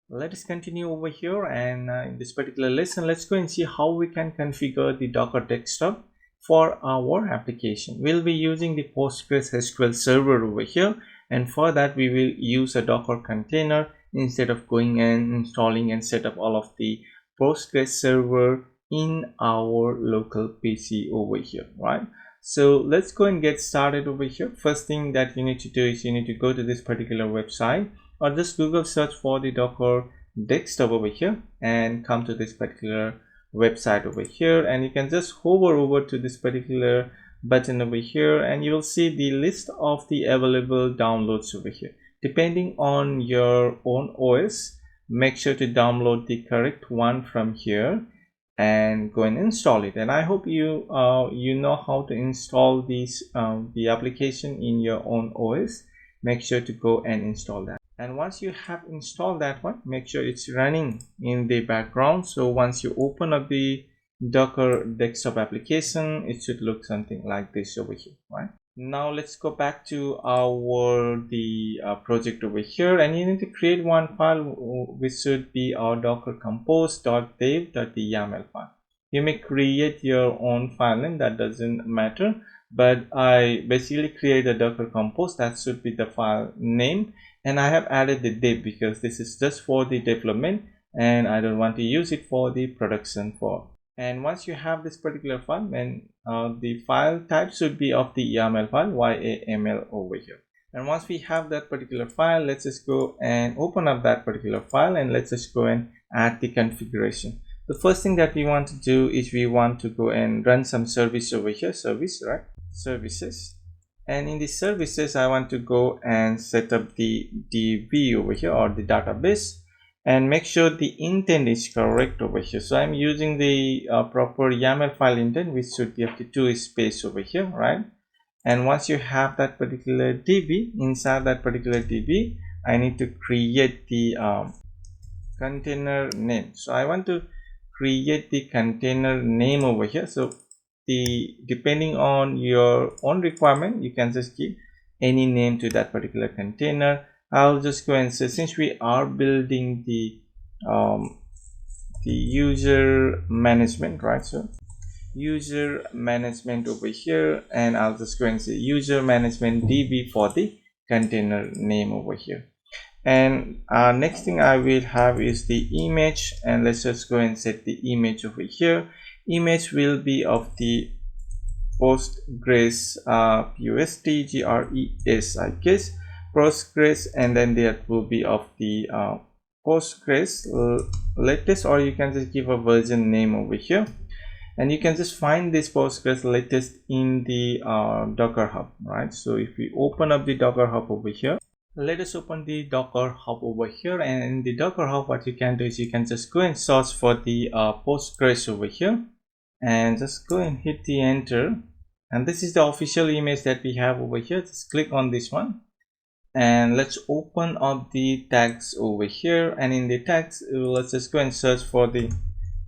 Let us continue over here, and in this particular lesson, let's go and see how we can configure the Docker desktop for our application. We'll be using the PostgreSQL server over here, and for that we will use a Docker container instead of going and installing and set up all of the Postgres server in our local PC over here, right? So let's go and get started over here. First thing that you need to do is you need to go to this particular website, or just Google search for the Docker desktop over here and come to this particular website over here, and you can just hover over to this particular button over here, and you will see the list of the available downloads over here. Depending on your own OS, make sure to download the correct one from here and go and install it. And I hope you know how to install the application in your own OS. Make sure to go and install that. And once you have installed that one, make sure it's running in the background. So once you open up the Docker desktop application, it should look something like this over here, right? Now let's go back to our project over here, and you need to create one file which should be our docker compose.dev.yaml file. You may create your own file name, that doesn't matter, but I basically create a docker compose. That should be the file name, and I have added the dev because this is just for the development and I don't want to use it for the production for. And once you have this particular file, then the file type should be of the YAML file, YAML over here. And once we have that particular file, let's just go and open up that particular file, and let's just go and add the configuration. The first thing that we want to do is we want to go and run some service over here, services. And in the services, I want to go and set up the DB over here, or the database, and make sure the intent is correct over here. So I'm using the proper YAML file intent, which should be of the 2 space over here, right? And once you have that particular DB, inside that particular DB, I need to create the container name. So I want to create the container name over here. So depending on your own requirement, you can just give any name to that particular container. I'll just go and say, since we are building the user management, right? So user management over here, and I'll just go and say user management DB for the container name over here. And next thing I will have is the image, and let's just go and set the image over here. Image will be of the Postgres POSTGRES, I guess, Postgres, and then that will be of the Postgres latest, or you can just give a version name over here, and you can just find this Postgres latest in the Docker Hub, right? So if we open up the Docker Hub over here, let us open the Docker Hub over here, and in the Docker Hub, what you can do is you can just go and search for the Postgres over here, and just go and hit the enter. And this is the official image that we have over here. Just click on this one, and let's open up the tags over here, and in the tags let's just go and search for the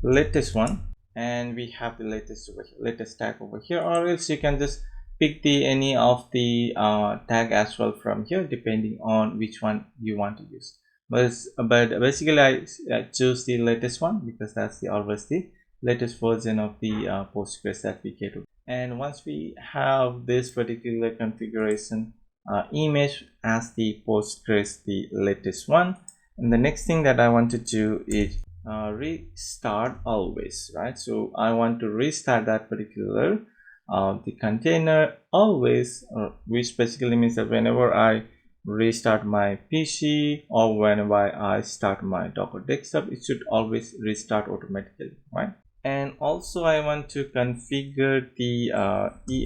latest one, and we have the latest over here, latest tag over here, or else you can just pick any of the tag as well from here, depending on which one you want to use. But basically I choose the latest one because that's always the latest version of the Postgres that we get. And once we have this particular configuration image as the Postgres, the latest one, and the next thing that I want to do is restart always, right? So I want to restart that particular the container always, which basically means that whenever I restart my PC or whenever I start my Docker desktop, it should always restart automatically, right? And also I want to configure the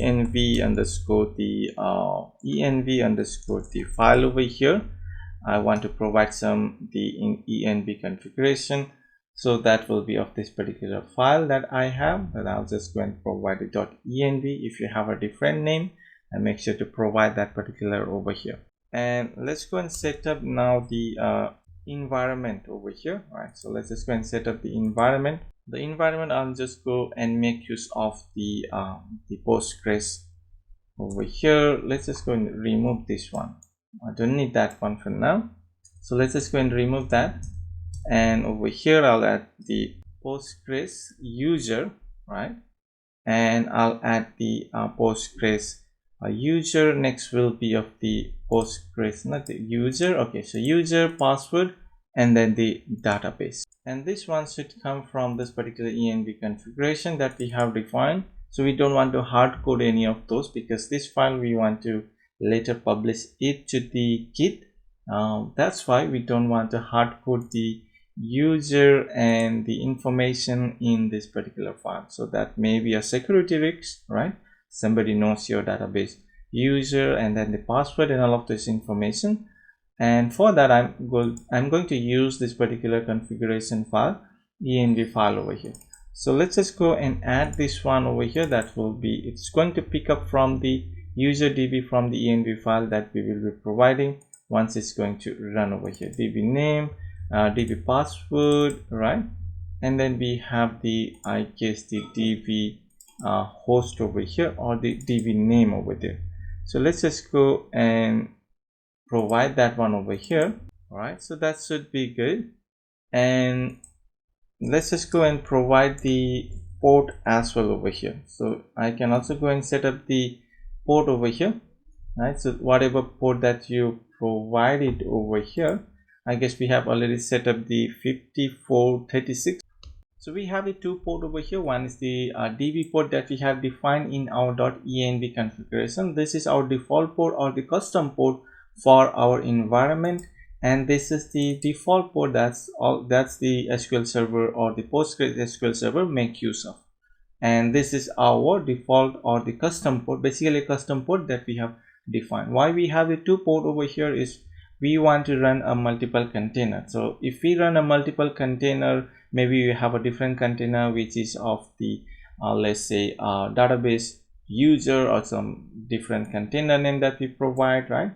env underscore the file over here. I want to provide some env configuration, so that will be of this particular file that I have, and I'll just go and provide it .env. If you have a different name, and make sure to provide that particular over here. And let's go and set up now the environment over here, right? So let's just go and set up the environment. The environment, I'll just go and make use of the Postgres over here. Let's just go and remove this one. I don't need that one for now, so let's just go and remove that. and over here I'll add the Postgres user, right? And I'll add the Postgres user. Next will be of the Postgres, not the user. Okay, so user, password, and then the database. And this one should come from this particular env configuration that we have defined. So we don't want to hard code any of those, because this file we want to later publish it to the Git. That's why we don't want to hard code the user and the information in this particular file. So that may be a security risk, right? Somebody knows your database user and then the password and all of this information. And for that I'm going to use this particular configuration file, env file over here. So let's just go and add this one over here. That will be, it's going to pick up from the user db from the env file that we will be providing once it's going to run over here. db name, db password, right? And then we have the, I guess, the db host over here, or the db name over there. So let's just go and provide that one over here. All right, so that should be good. And let's just go and provide the port as well over here. So I can also go and set up the port over here, right? So whatever port that you provided over here, I guess we have already set up the 5436. So we have the two port over here. One is the db port that we have defined in our .env configuration. This is our default port or the custom port for our environment, and this is the default port that's the SQL server or the PostgreSQL server make use of. And this is our default or the custom port, basically a custom port that we have defined. Why we have the two port over here is we want to run a multiple container. So if we run a multiple container, maybe we have a different container which is of the let's say database user or some different container name that we provide, right?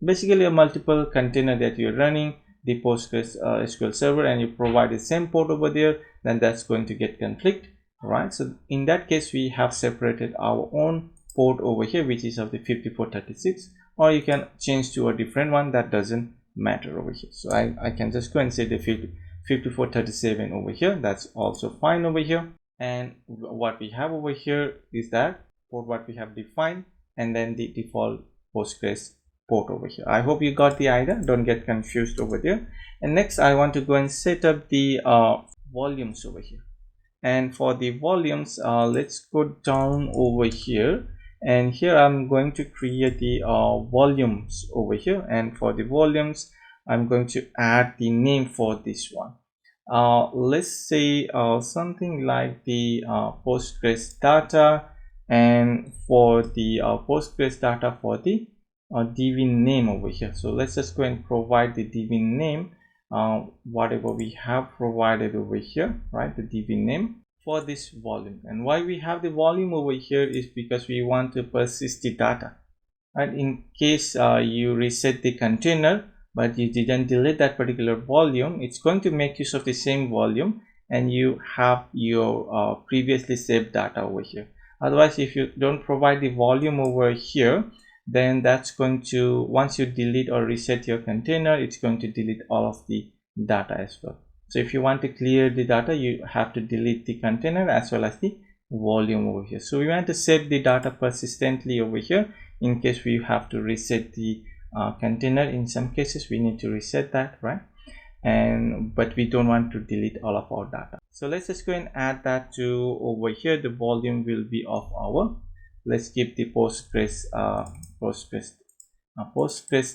Basically a multiple container that you're running the Postgres SQL server, and you provide the same port over there, then that's going to get conflict, right? So in that case we have separated our own port over here, which is of the 5436, or you can change to a different one, that doesn't matter over here. So I can just go and say the 5437 over here, that's also fine over here. And what we have over here is that port what we have defined, and then the default Postgres port over here. I hope you got the idea, don't get confused over there. And next I want to go and set up the volumes over here. And for the volumes, let's go down over here, and here I'm going to create the volumes over here. And for the volumes I'm going to add the name for this one. Let's say something like the Postgres data, and for the Postgres data for the db name over here. So let's just go and provide the db name, whatever we have provided over here, right? The db name for this volume. And why we have the volume over here is because we want to persist the data, right? In case you reset the container but you didn't delete that particular volume, it's going to make use of the same volume, and you have your previously saved data over here. Otherwise, if you don't provide the volume over here, then that's going to, once you delete or reset your container, it's going to delete all of the data as well. So if you want to clear the data, you have to delete the container as well as the volume over here. So we want to save the data persistently over here in case we have to reset the container. In some cases we need to reset that, right? But we don't want to delete all of our data. So let's just go and add that to over here. The volume will be of our, let's keep the Postgres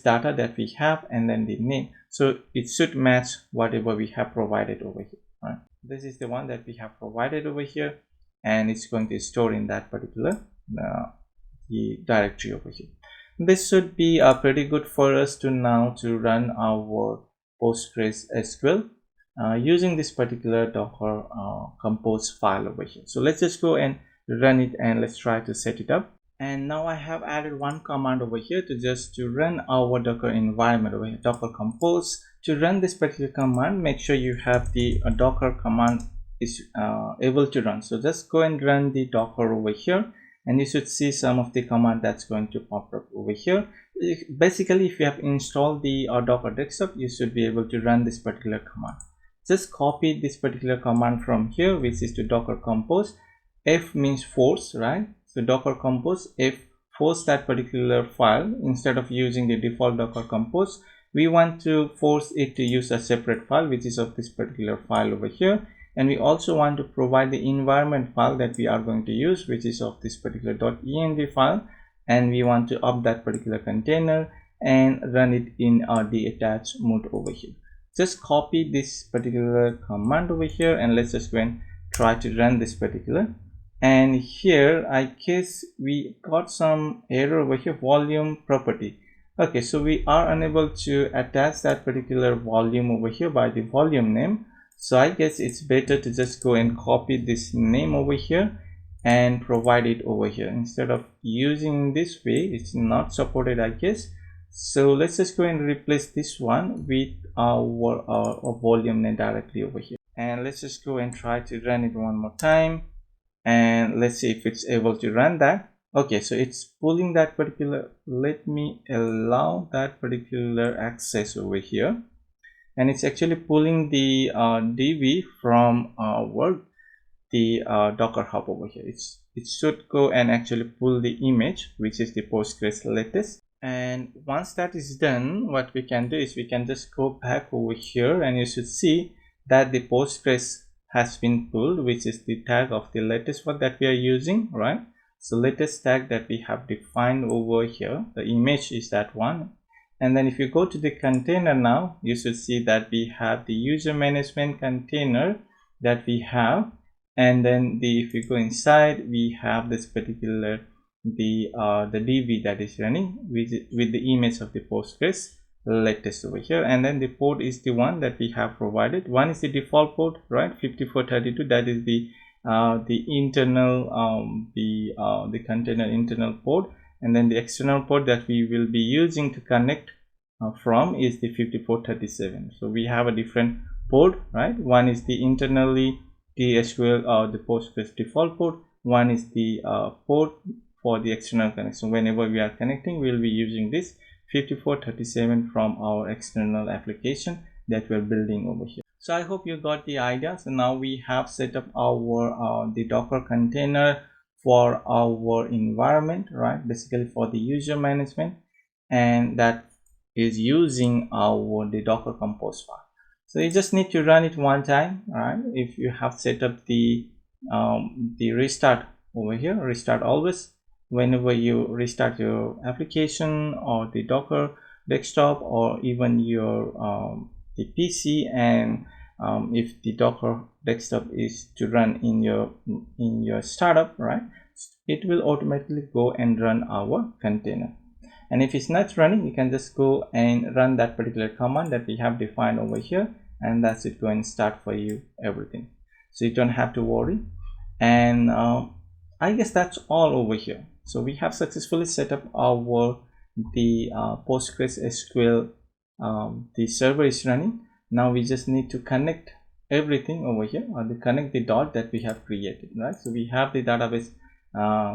data that we have, and then the name, so it should match whatever we have provided over here, right? This is the one that we have provided over here, and it's going to store in that particular the directory over here. This should be pretty good for us to now to run our PostgreSQL using this particular Docker compose file over here. So let's just go and run it, and let's try to set it up. And now I have added one command over here to run our Docker environment over here, Docker compose. To run this particular command, make sure you have the Docker command is able to run. So just go and run the Docker over here, and you should see some of the command that's going to pop up over here. Basically, if you have installed the Docker desktop, you should be able to run this particular command. just copy this particular command from here, which is to docker compose. F means force, right? So docker compose F, force that particular file. Instead of using the default docker compose, we want to force it to use a separate file, which is of this particular file over here. And we also want to provide the environment file that we are going to use, which is of this particular .env file, and we want to up that particular container and run it in our detached mode over here. Just copy this particular command over here, and let's just go and try to run this particular. And here I guess we got some error over here, volume property. Okay, so we are unable to attach that particular volume over here by the volume name. So I guess it's better to just go and copy this name over here and provide it over here. Instead of using this way, it's not supported, I guess. So let's just go and replace this one with our volume name directly over here. And let's just go and try to run it one more time. And let's see if it's able to run that. Okay, so it's pulling that particular, let me allow that particular access over here, and it's actually pulling the DB from the Docker Hub over here. It should go and actually pull the image, which is the Postgres latest. And once that is done, what we can do is we can just go back over here, and you should see that the Postgres has been pulled, which is the tag of the latest one that we are using, right? So latest tag that we have defined over here, the image is that one. And then if you go to the container now, you should see that we have the user management container that we have. And then if you go inside, we have this particular, the DB that is running with the image of the Postgres latest over here. And then the port is the one that we have provided. One is the default port, right? 5432, that is the internal the container internal port, and then the external port that we will be using to connect from is the 5437. So we have a different port, right? One is the internally the SQL the Postgres default port, one is the port for the external connection. Whenever we are connecting, we will be using this 5437 from our external application that we're building over here. So I hope you got the idea. So now we have set up our the Docker container for our environment, right? Basically for the user management, and that is using the Docker compose file. So you just need to run it one time, right? If you have set up the restart over here, restart always, whenever you restart your application or the Docker desktop or even your the PC, and if the Docker desktop is to run in your startup, right, it will automatically go and run our container. And if it's not running, you can just go and run that particular command that we have defined over here, and that's it, going to start for you everything. So you don't have to worry. And I guess that's all over here. So we have successfully set up the PostgreSQL. The server is running. Now we just need to connect everything over here, or to connect the dot that we have created, right? So we have the database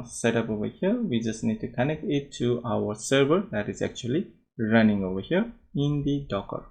set up over here. We just need to connect it to our server that is actually running over here in the Docker.